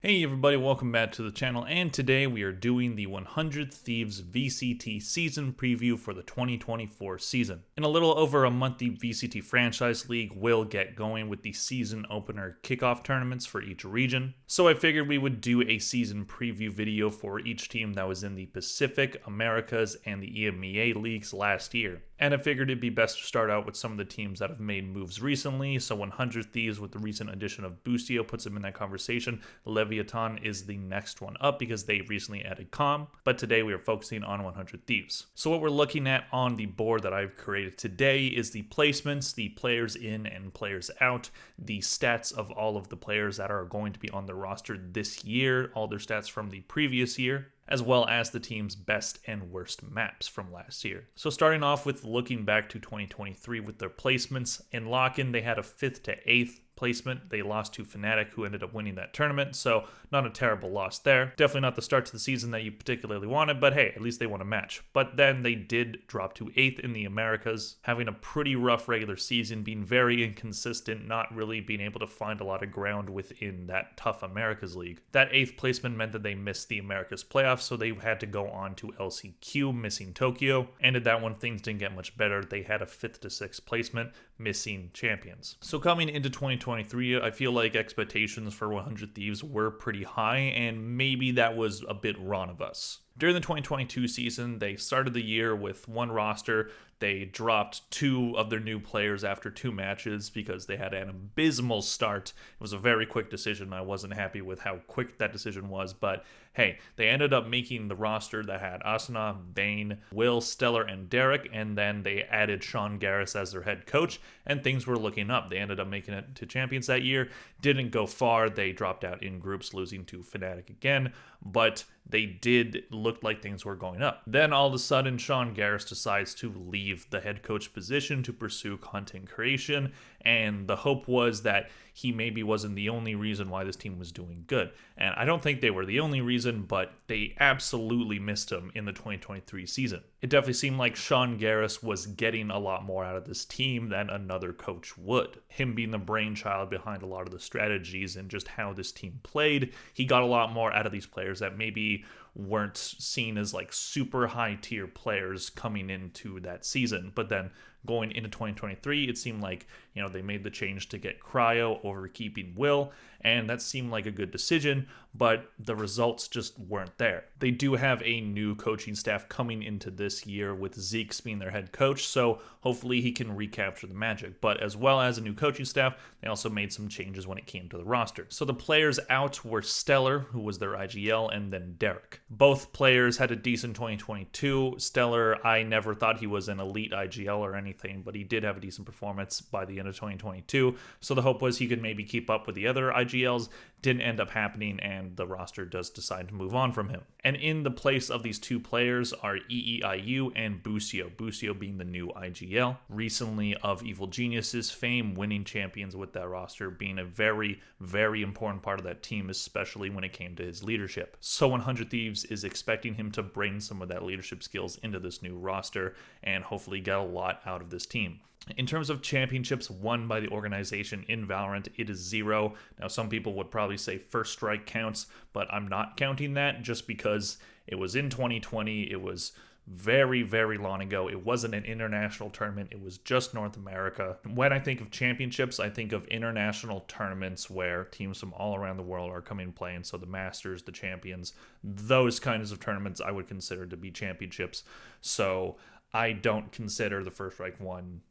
Hey everybody, welcome back to the channel, and today we are doing the 100 Thieves VCT Season Preview for the 2024 season. In a little over a month, the VCT Franchise League will get going with the season opener kickoff tournaments for each region. So I figured we would do a season preview video for each team that was in the Pacific, Americas, and the EMEA leagues last year. And I figured it'd be best to start out with some of the teams that have made moves recently. So 100 Thieves, with the recent addition of Boostio, puts them in that conversation. Leviathan is the next one up because they recently added Calm, but today we are focusing on 100 Thieves. So what we're looking at on the board that I've created today is the placements, the players in and players out, the stats of all of the players that are going to be on the roster this year, all their stats from the previous year, as well as the team's best and worst maps from last year. So starting off with looking back to 2023 with their placements, in lock-in they had a 5th to 8th placement. They lost to Fnatic, who ended up winning that tournament, so not a terrible loss there. Definitely not the start to the season that you particularly wanted, but hey, at least they won a match. But then they did drop to 8th in the Americas, having a pretty rough regular season, being very inconsistent, not really being able to find a lot of ground within that tough Americas league. That 8th placement meant that they missed the Americas playoffs, so they had to go on to LCQ, missing Tokyo. Ended that one, things didn't get much better. They had a 5th to 6th placement, missing champions. So coming into 2023, I feel like expectations for 100 Thieves were pretty high, and maybe that was a bit wrong of us. During the 2022 season, they started the year with one roster. They dropped 2 of their new players after 2 matches because they had an abysmal start. It was a very quick decision. I wasn't happy with how quick that decision was, but hey, they ended up making the roster that had Asuna, Bane, Will, Stellar, and Derek, and then they added Sean Garris as their head coach, and things were looking up. They ended up making it to champions that year. Didn't go far. They dropped out in groups, losing to Fnatic again, but they did look like things were going up. Then all of a sudden, Sean Garris decides to leave the head coach position to pursue content creation, and the hope was that he maybe wasn't the only reason why this team was doing good. And I don't think they were the only reason, but they absolutely missed him in the 2023 season. It definitely seemed like Sean Garris was getting a lot more out of this team than another coach would. Him being the brainchild behind a lot of the strategies and just how this team played, he got a lot more out of these players that maybe weren't seen as like super high tier players coming into that season. But then going into 2023, it seemed like, they made the change to get Cryo over keeping Will, and that seemed like a good decision, but the results just weren't there. They do have a new coaching staff coming into this year with Zeke being their head coach, so hopefully he can recapture the magic. But as well as a new coaching staff, they also made some changes when it came to the roster. So the players out were Stellar, who was their IGL, and then Derek. Both players had a decent 2022. Stellar, I never thought he was an elite IGL or anything, but he did have a decent performance by the end of 2022. So the hope was he could maybe keep up with the other IGLs. Didn't end up happening, and the roster does decide to move on from him. And in the place of these 2 players are EEIU and Boostio. Boostio being the new IGL. Recently of Evil Genius's fame, winning champions with that roster, being a very, very important part of that team, especially when it came to his leadership. So 100 Thieves is expecting him to bring some of that leadership skills into this new roster and hopefully get a lot out of this team. In terms of championships won by the organization in Valorant, it is 0. Now, some people would probably say First Strike counts, but I'm not counting that just because it was in 2020. It was very, very long ago. It wasn't an international tournament. It was just North America. When I think of championships, I think of international tournaments where teams from all around the world are coming and playing. So the Masters, the Champions, those kinds of tournaments I would consider to be championships. So I don't consider the First Strike one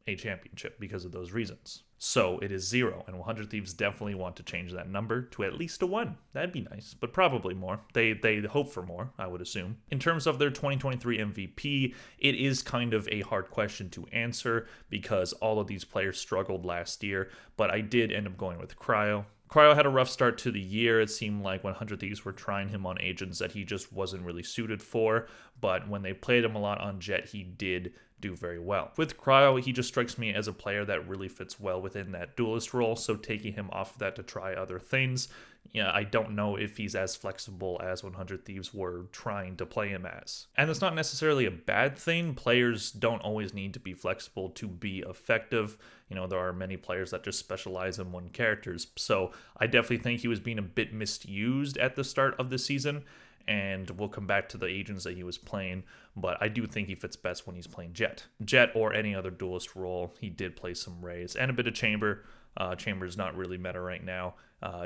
a championship because of those reasons. So it is 0, and 100 Thieves definitely want to change that number to at least a 1. That'd be nice, but probably more. They hope for more, I would assume. In terms of their 2023 MVP, it is kind of a hard question to answer because all of these players struggled last year, but I did end up going with Cryo. Cryo had a rough start to the year. It seemed like 100 Thieves were trying him on agents that he just wasn't really suited for, but when they played him a lot on Jet, he did do very well. With Cryo, he just strikes me as a player that really fits well within that duelist role, so taking him off of that to try other things, yeah, I don't know if he's as flexible as 100 Thieves were trying to play him as. And it's not necessarily a bad thing. Players don't always need to be flexible to be effective. There are many players that just specialize in one characters. So I definitely think he was being a bit misused at the start of the season. And we'll come back to the agents that he was playing, but I do think he fits best when he's playing Jet. Jet or any other duelist role. He did play some Rays and a bit of Chamber. Chamber's not really meta right now.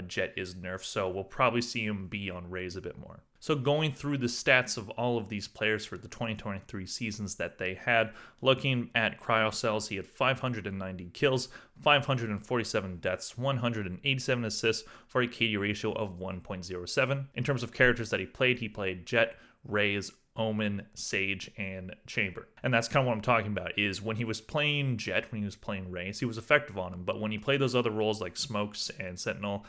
Jet is nerfed, so we'll probably see him be on Rays a bit more. So going through the stats of all of these players for the 2023 seasons that they had, looking at Cryocells, he had 590 kills, 547 deaths, 187 assists for a KD ratio of 1.07. In terms of characters that he played Jet, Rays, Omen, Sage, and Chamber. And that's kind of what I'm talking about, is when he was playing Jet, when he was playing Rays, he was effective on him. But when he played those other roles like Smokes and Sentinel,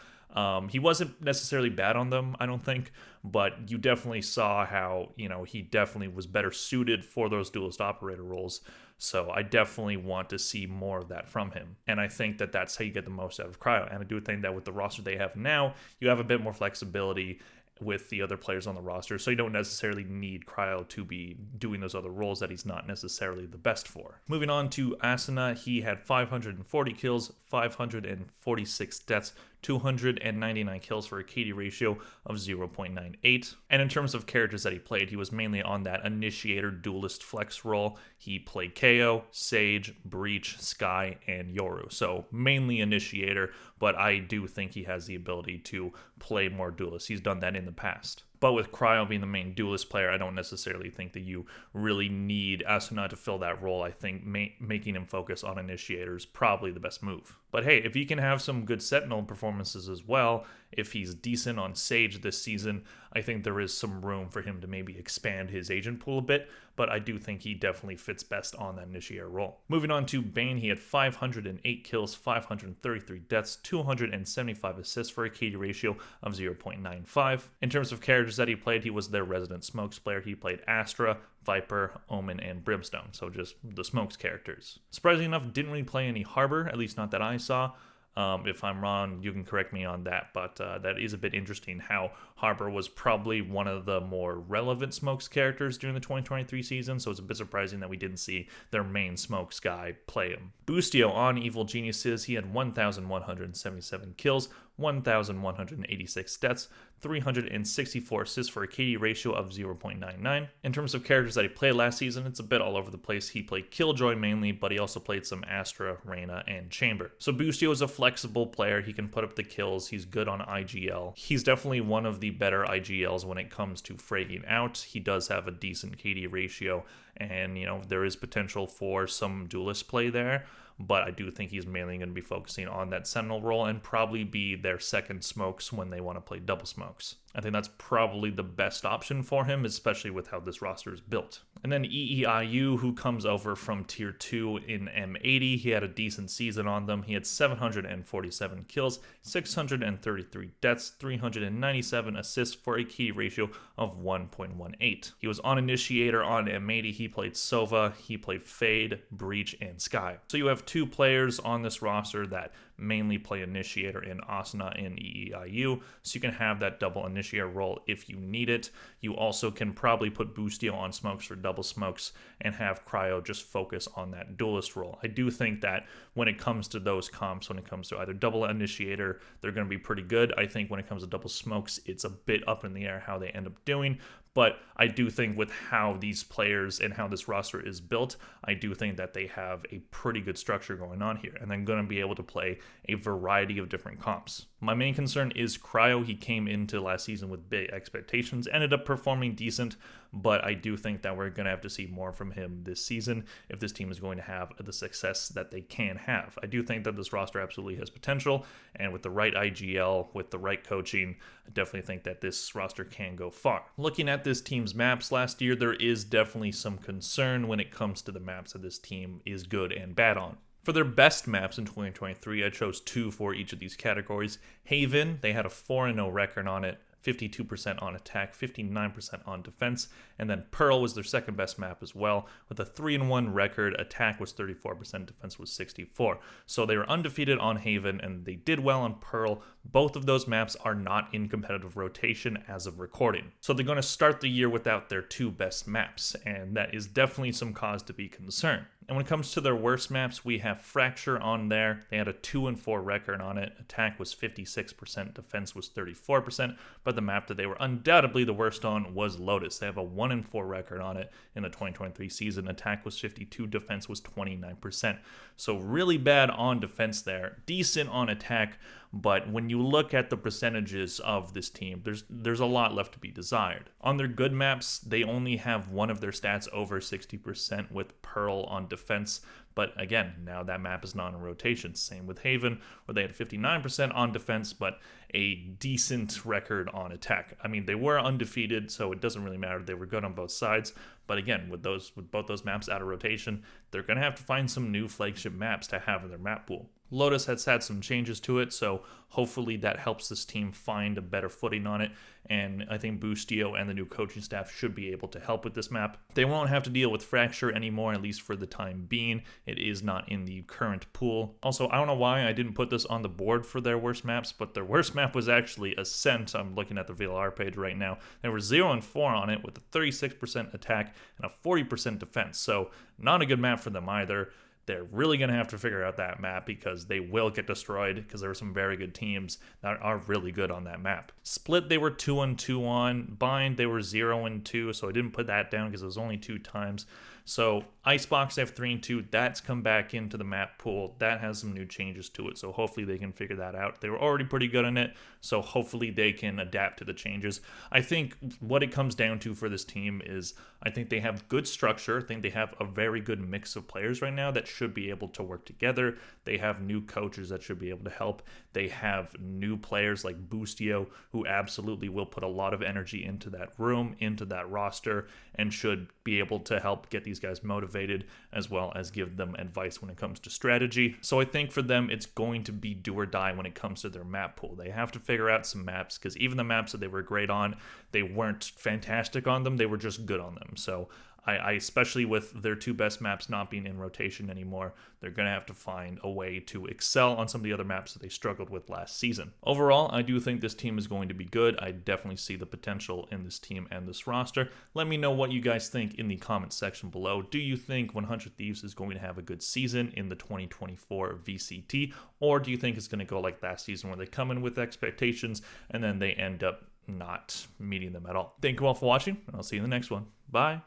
he wasn't necessarily bad on them, I don't think, but you definitely saw how, he definitely was better suited for those duelist operator roles. So I definitely want to see more of that from him. And I think that that's how you get the most out of Cryo. And I do think that with the roster they have now, you have a bit more flexibility with the other players on the roster, so you don't necessarily need Cryo to be doing those other roles that he's not necessarily the best for. Moving on to Asuna, he had 540 kills, 546 deaths, 299 kills for a KD ratio of 0.98. And in terms of characters that he played, he was mainly on that initiator duelist flex role. He played KO, Sage, Breach, Skye, and Yoru. So mainly initiator, but I do think he has the ability to play more duelists. He's done that in the past. But with Cryo being the main duelist player, I don't necessarily think that you really need Asuna to fill that role. I think making him focus on initiator is probably the best move. But hey, if he can have some good Sentinel performances as well, if he's decent on Sage this season, I think there is some room for him to maybe expand his agent pool a bit, but I do think he definitely fits best on that initiator role. Moving on to Bane, he had 508 kills, 533 deaths, 275 assists for a KD ratio of 0.95. In terms of characters that he played, he was their resident Smokes player. He played Astra, Viper, Omen, and Brimstone, so just the Smokes characters. Surprisingly enough, didn't really play any Harbor, at least not that I saw. If I'm wrong, you can correct me on that, but that is a bit interesting how Harbor was probably one of the more relevant Smokes characters during the 2023 season, so it's a bit surprising that we didn't see their main Smokes guy play him. Boostio on Evil Geniuses, he had 1,177 kills, 1,186 deaths, 364 assists for a KD ratio of 0.99. In terms of characters that he played last season, it's a bit all over the place. He played Killjoy mainly, but he also played some Astra, Reyna, and Chamber. So Boostio is a flexible player. He can put up the kills. He's good on IGL. He's definitely one of the better IGLs when it comes to fragging out. He does have a decent KD ratio, and there is potential for some duelist play there. But I do think he's mainly going to be focusing on that Sentinel role and probably be their second Smokes when they want to play double Smokes. I think that's probably the best option for him, especially with how this roster is built. And then EEIU, who comes over from Tier 2 in M80. He had a decent season on them. He had 747 kills, 633 deaths, 397 assists for a key ratio of 1.18. He was on Initiator on M80. He played Sova, he played Fade, Breach, and Skye. So you have two players on this roster that mainly play Initiator in Asuna and EEIU, so you can have that double Initiator role if you need it. You also can probably put Boostio on Smokes for double Smokes and have Cryo just focus on that duelist role. I do think that when it comes to those comps, when it comes to either double Initiator, they're going to be pretty good. I think when it comes to double Smokes, it's a bit up in the air how they end up doing. But I do think with how these players and how this roster is built, I do think that they have a pretty good structure going on here, and they're going to be able to play a variety of different comps. My main concern is Cryo. He came into last season with big expectations, ended up performing decent, but I do think that we're going to have to see more from him this season if this team is going to have the success that they can have. I do think that this roster absolutely has potential, and with the right IGL, with the right coaching, I definitely think that this roster can go far. Looking at this team's maps last year, there is definitely some concern when it comes to the maps that this team is good and bad on. For their best maps in 2023, I chose two for each of these categories. Haven, they had a 4-0 record on it. 52% on attack, 59% on defense, and then Pearl was their second best map as well, with a 3-1 record. Attack was 34%, defense was 64%. So they were undefeated on Haven, and they did well on Pearl. Both of those maps are not in competitive rotation as of recording. So they're going to start the year without their two best maps, and that is definitely some cause to be concerned. And when it comes to their worst maps, we have Fracture on there. They had a 2-4 record on it. Attack was 56%, defense was 34%, but the map that they were undoubtedly the worst on was Lotus. They have a 1-4 record on it in the 2023 season. Attack was 52%, defense was 29%. So really bad on defense there, decent on attack, but when you look at the percentages of this team, there's a lot left to be desired. On their good maps, they only have one of their stats over 60% with Pearl on defense, but again, now that map is not in rotation. Same with Haven, where they had 59% on defense, but a decent record on attack. I mean, they were undefeated, so it doesn't really matter. They were good on both sides. But again, with both those maps out of rotation, they're going to have to find some new flagship maps to have in their map pool. Lotus has had some changes to it, so hopefully that helps this team find a better footing on it, and I think Boostio and the new coaching staff should be able to help with this map. They won't have to deal with Fracture anymore, at least for the time being. It is not in the current pool. Also, I don't know why I didn't put this on the board for their worst maps, but their worst map was actually Ascent. I'm looking at the VLR page right now. They were 0-4 on it with a 36% attack and a 40% defense, so not a good map for them either. They're really going to have to figure out that map because they will get destroyed because there are some very good teams that are really good on that map. Split, they were 2-2 on. Bind, they were 0-2, so I didn't put that down because it was only 2 times. So Icebox, they have 3-2. That's come back into the map pool. That has some new changes to it, so hopefully they can figure that out. They were already pretty good in it, so hopefully they can adapt to the changes. I think what it comes down to for this team is I think they have good structure. I think they have a very good mix of players right now that should be able to work together. They have new coaches that should be able to help. They have new players like Boostio, who absolutely will put a lot of energy into that room, into that roster, and should be able to help get these guys motivated as well as give them advice when it comes to strategy. So I think for them, it's going to be do or die when it comes to their map pool. They have to figure out some maps because even the maps that they were great on, they weren't fantastic on them. They were just good on them. So I especially with their two best maps not being in rotation anymore, they're going to have to find a way to excel on some of the other maps that they struggled with last season. Overall, I do think this team is going to be good. I definitely see the potential in this team and this roster. Let me know what you guys think in the comment section below. Do you think 100 Thieves is going to have a good season in the 2024 VCT, or do you think it's going to go like last season where they come in with expectations and then they end up not meeting them at all? Thank you all for watching, and I'll see you in the next one. Bye.